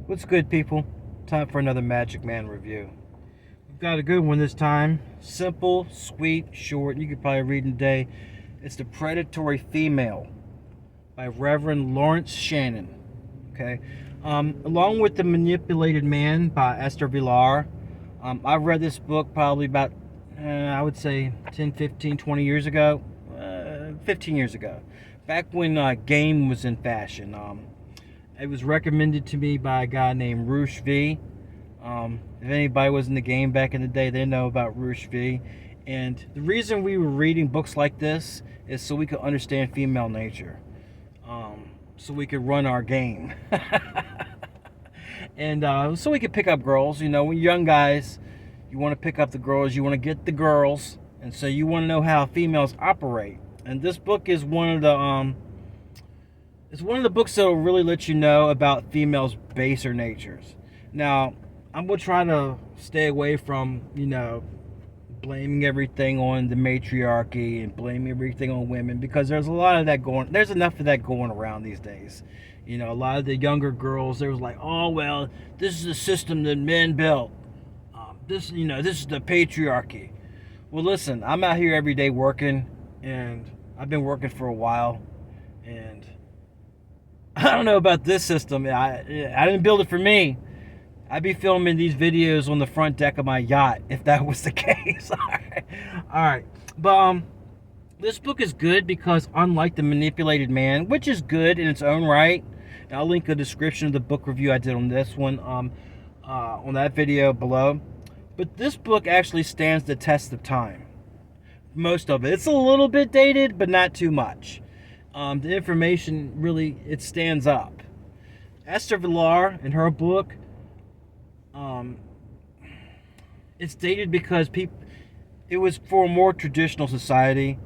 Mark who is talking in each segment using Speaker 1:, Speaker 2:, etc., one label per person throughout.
Speaker 1: What's good, people? Time for another Magic Man review. We've got a good one this time. Simple, sweet, short. You could probably read in a day. It's The Predatory Female by Reverend Lawrence Shannon. Okay. Along with The Manipulated Man by Esther Villar. I read this book probably about, I would say 10, 15, 20 years ago. 15 years ago. Back when game was in fashion. It was recommended to me by a guy named Roosh V. If anybody was in the game back in the day, they know about Roosh V. And the reason we were reading books like this is so we could understand female nature, so we could run our game, and so we could pick up girls. You know, when young guys, you want to pick up the girls, you want to get the girls, and so you want to know how females operate. And this book is one of the it's one of the books that will really let you know about females' baser natures. Now, I'm going to try to stay away from, blaming everything on the matriarchy and blaming everything on women, because there's enough of that going around these days. You know, a lot of the younger girls, they was like, oh, well, this is a system that men built. This is the patriarchy. Well, listen, I'm out here every day working, and I've been working for a while, and I don't know about this system. I didn't build it for me. I'd be filming these videos on the front deck of my yacht if that was the case. All right. But this book is good because, unlike The Manipulated Man, which is good in its own right, and I'll link a description of the book review I did on this one on that video below. But this book actually stands the test of time. Most of it. It's a little bit dated, but not too much. The information really, it stands up. Esther Villar, in her book, it's dated because it was for a more traditional society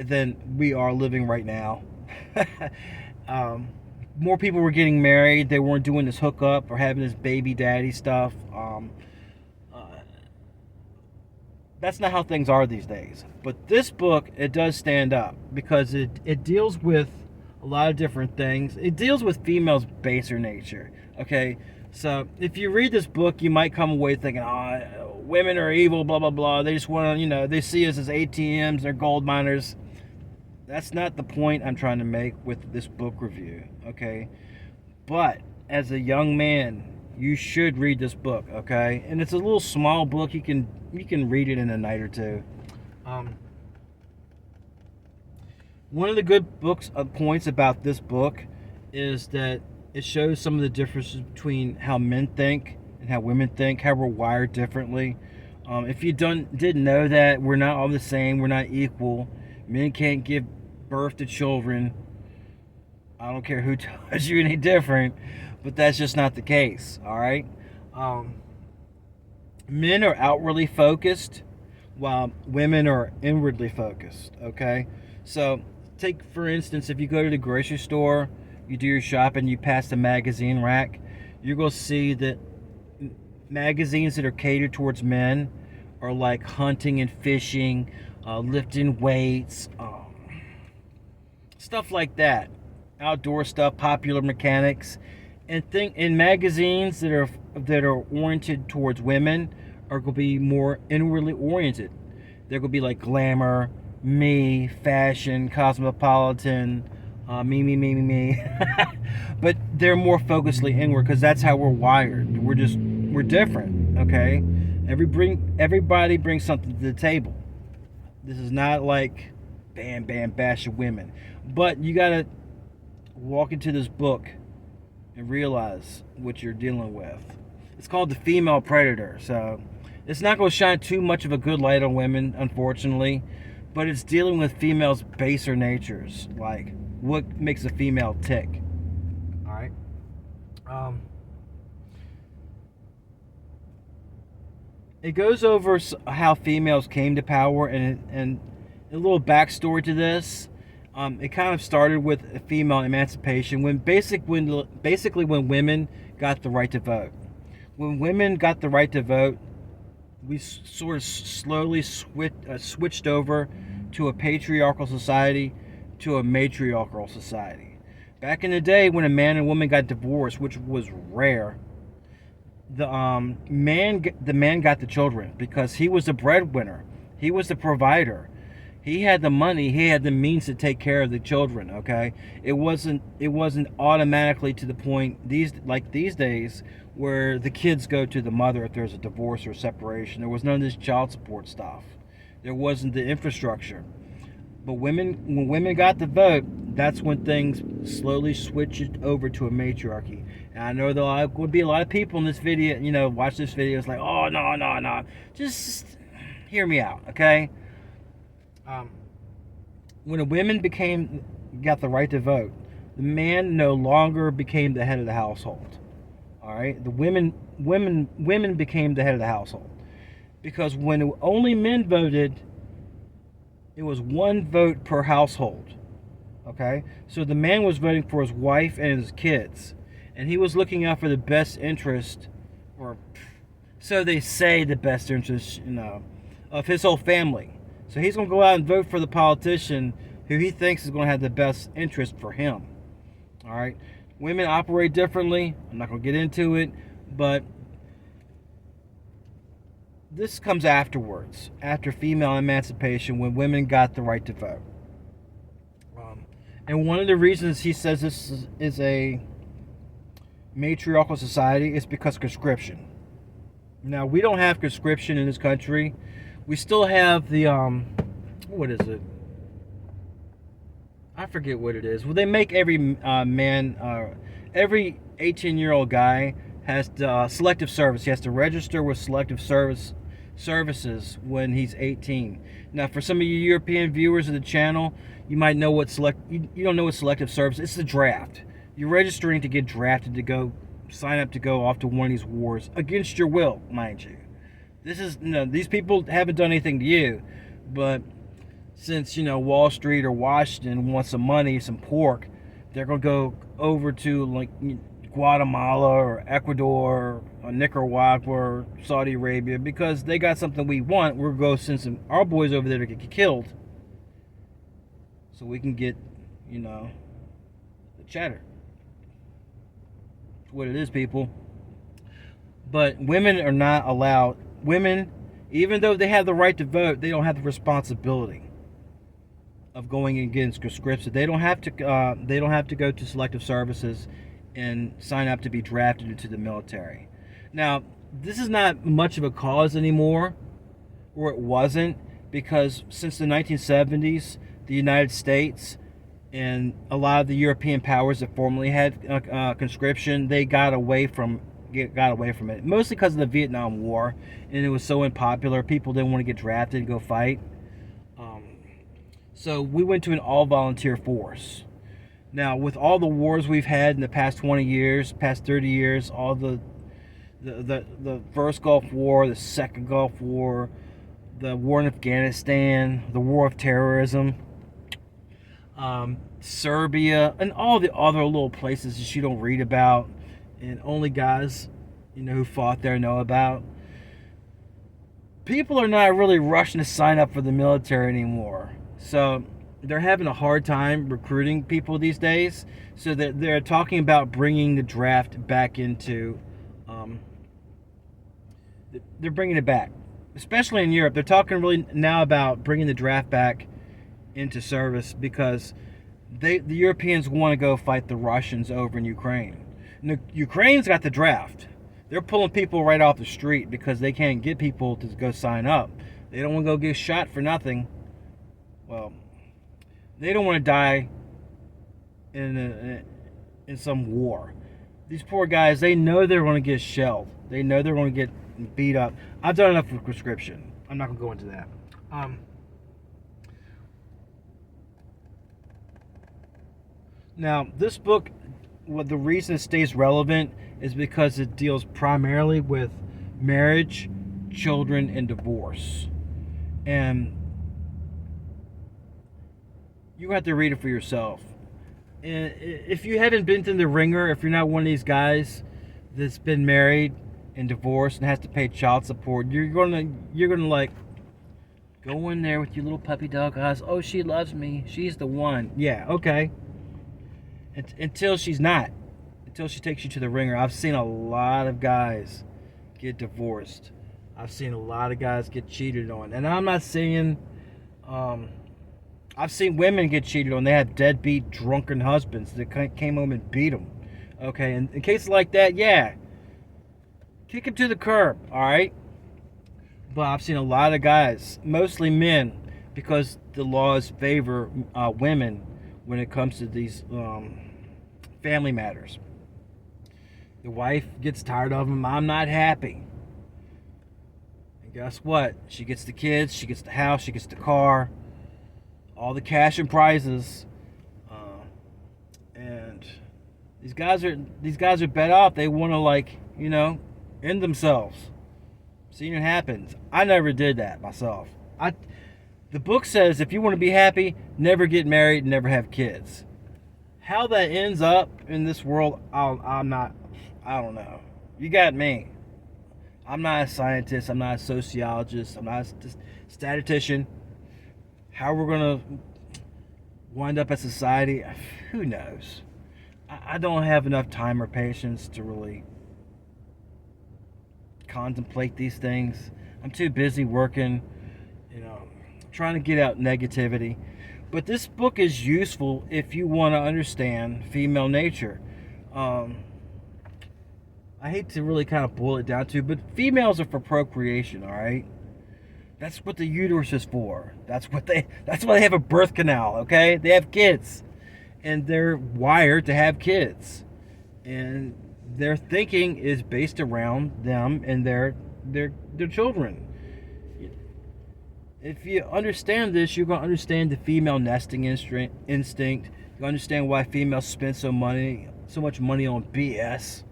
Speaker 1: than we are living right now. More people were getting married. They weren't doing this hookup or having this baby daddy stuff. That's not how things are these days. But this book, it does stand up because it deals with a lot of different things. It deals with females' baser nature. Okay, so if you read this book, you might come away thinking, oh, women are evil, blah, blah, blah. They just want to, they see us as ATMs, they're gold miners. That's not the point I'm trying to make with this book review, okay? But as a young man, you should read this book, okay? And it's a little small book. You can read it in a night or two. One of the good points about this book is that it shows some of the differences between how men think and how women think, how we're wired differently. If you didn't know that, we're not all the same. We're not equal. Men can't give birth to children. I don't care who tells you any different, but that's just not the case, all right? Men are outwardly focused while women are inwardly focused, okay? So take, for instance, if you go to the grocery store, you do your shopping, you pass the magazine rack, you're going to see that magazines that are catered towards men are like hunting and fishing, lifting weights, stuff like that. Outdoor stuff, popular mechanics, and magazines that are oriented towards women are going to be more inwardly oriented. They're going to be like glamour, me, fashion, cosmopolitan, me. But they're more focusedly inward because that's how we're wired. We're different, okay? Everybody brings something to the table. This is not like bam, bam, bash of women. But you got to walk into this book and realize what you're dealing with. It's called The Female Predator, so it's not going to shine too much of a good light on women, unfortunately, but it's dealing with females' baser natures, like what makes a female tick. All right. It goes over how females came to power and a little backstory to this. It kind of started with female emancipation when basically when women got the right to vote. When women got the right to vote, we sort of slowly switched over to a patriarchal society to a matriarchal society. Back in the day when a man and woman got divorced, which was rare, the man got the children because he was the breadwinner. He was the provider. He had the money. He had the means to take care of the children. Okay, it wasn't automatically to the point these days where the kids go to the mother if there's a divorce or separation. There was none of this child support stuff. There wasn't the infrastructure. But when women got the vote, that's when things slowly switched over to a matriarchy. And I know there would be a lot of people in this video, watch this video. It's like, oh, no, no, no. Just hear me out, okay? When a woman got the right to vote, the man no longer became the head of the household. All right? The women became the head of the household. Because when only men voted, it was one vote per household. Okay? So the man was voting for his wife and his kids. And he was looking out for the best interest, or so they say, the best interest, of his whole family. So he's going to go out and vote for the politician who he thinks is going to have the best interest for him. All right? Women operate differently. I'm not going to get into it, but this comes afterwards, after female emancipation, when women got the right to vote. And one of the reasons he says this is a matriarchal society is because of conscription. Now, we don't have conscription in this country. We still have the, what is it? I forget what it is. Well, they make every every 18-year-old guy has selective service. He has to register with selective services when he's 18. Now, for some of you European viewers of the channel, you might know what you don't know what selective service. It's the draft. You're registering to get drafted to go sign up to go off to one of these wars against your will, mind you. These people haven't done anything to you, but since Wall Street or Washington wants some money, some pork, they're gonna go over to like Guatemala or Ecuador or Nicaragua or Saudi Arabia because they got something we want. We're gonna go send our boys over there to get killed, so we can get the cheddar. That's what it is, people. But women are not allowed. Women, even though they have the right to vote, they don't have the responsibility of going against conscription. They don't have to. They don't have to go to selective services and sign up to be drafted into the military. Now, this is not much of a cause anymore, or it wasn't, because since the 1970s, the United States and a lot of the European powers that formerly had conscription, they got away from it, mostly because of the Vietnam War, and it was so unpopular. People didn't want to get drafted and go fight. So we went to an all-volunteer force. Now, with all the wars we've had in the past 20 years, past 30 years, all the first Gulf War, the second Gulf War, the war in Afghanistan, the war of terrorism, Serbia, and all the other little places that you don't read about, and only guys, who fought there know about. People are not really rushing to sign up for the military anymore. So they're having a hard time recruiting people these days. So that they're talking about bringing the draft back into, they're bringing it back. Especially in Europe. They're talking really now about bringing the draft back into service because the Europeans want to go fight the Russians over in Ukraine. Ukraine's got the draft. They're pulling people right off the street because they can't get people to go sign up. They don't want to go get shot for nothing. Well, they don't want to die in some war. These poor guys, they know they're going to get shelled. They know they're going to get beat up. I've done enough with conscription. I'm not going to go into that. Now, this book, the reason it stays relevant is because it deals primarily with marriage, children, and divorce. And you have to read it for yourself. And if you haven't been to the ringer, if you're not one of these guys that's been married and divorced and has to pay child support, you're gonna like go in there with your little puppy dog eyes. Oh, she loves me. She's the one. Yeah, okay. until she's not. Until she takes you to the ringer. I've seen a lot of guys get divorced. I've seen a lot of guys get cheated on. And I'm not saying, I've seen women get cheated on. They have deadbeat, drunken husbands that came home and beat them. Okay, and in cases like that, yeah, kick him to the curb, all right? But I've seen a lot of guys, mostly men, because the laws favor women when it comes to these family matters. The wife gets tired of him. I'm not happy. And guess what? She gets the kids, she gets the house, she gets the car, all the cash and prizes. And these guys are bet off. They want to, like, end themselves. Seeing it happens. I never did that myself. The book says if you want to be happy, never get married, never have kids. How that ends up in this world, I don't know. You got me. I'm not a scientist. I'm not a sociologist. I'm not a statistician. How we're going to wind up as society, who knows? I don't have enough time or patience to really contemplate these things. I'm too busy working, trying to get out negativity. But this book is useful if you want to understand female nature. I hate to really kind of boil it down to, but females are for procreation, all right? That's what the uterus is for. That's why they have a birth canal, okay? They have kids. And they're wired to have kids. And their thinking is based around them and their children. If you understand this, you're going to understand the female nesting instinct. You understand why females spend so much money on BS.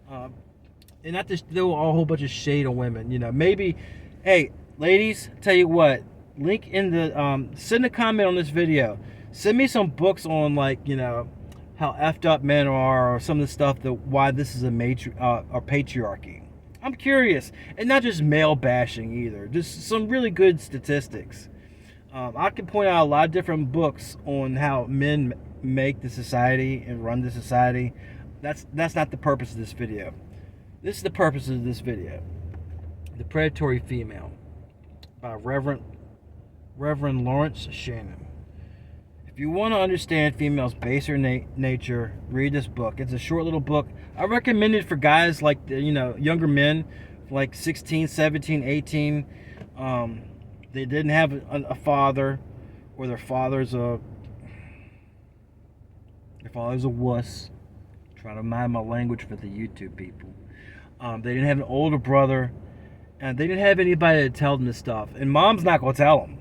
Speaker 1: And not to throw a whole bunch of shade on women. Maybe, hey, ladies, tell you what, link in the, send a comment on this video. Send me some books on, like, how effed up men are, or some of the stuff why this is a patriarchy. I'm curious, and not just male bashing either. Just some really good statistics. I can point out a lot of different books on how men make the society and run the society. That's not the purpose of this video. This is the purpose of this video. The Predatory Female by Reverend Lawrence Shannon. If you want to understand females' baser nature, read this book. It's a short little book. I recommend it for guys like, younger men, like 16, 17, 18. They didn't have a father, or their father's a wuss. Trying to mind my language for the YouTube people. They didn't have an older brother, and they didn't have anybody to tell them this stuff. And mom's not going to tell them.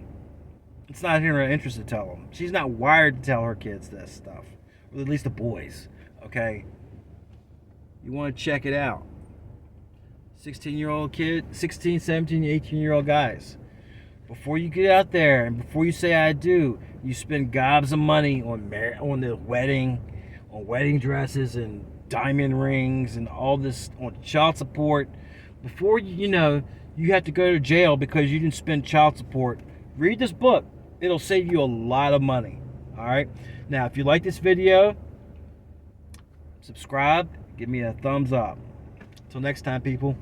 Speaker 1: It's not in her interest to tell them. She's not wired to tell her kids this stuff. Or at least the boys. Okay? You want to check it out. 16-year-old kid, 16, 17, 18-year-old guys. Before you get out there and before you say I do, you spend gobs of money on the wedding, on wedding dresses and diamond rings and all this, on child support. Before you have to go to jail because you didn't spend child support. Read this book. It'll save you a lot of money. All right? Now, if you like this video, subscribe. Give me a thumbs up. Until next time, people.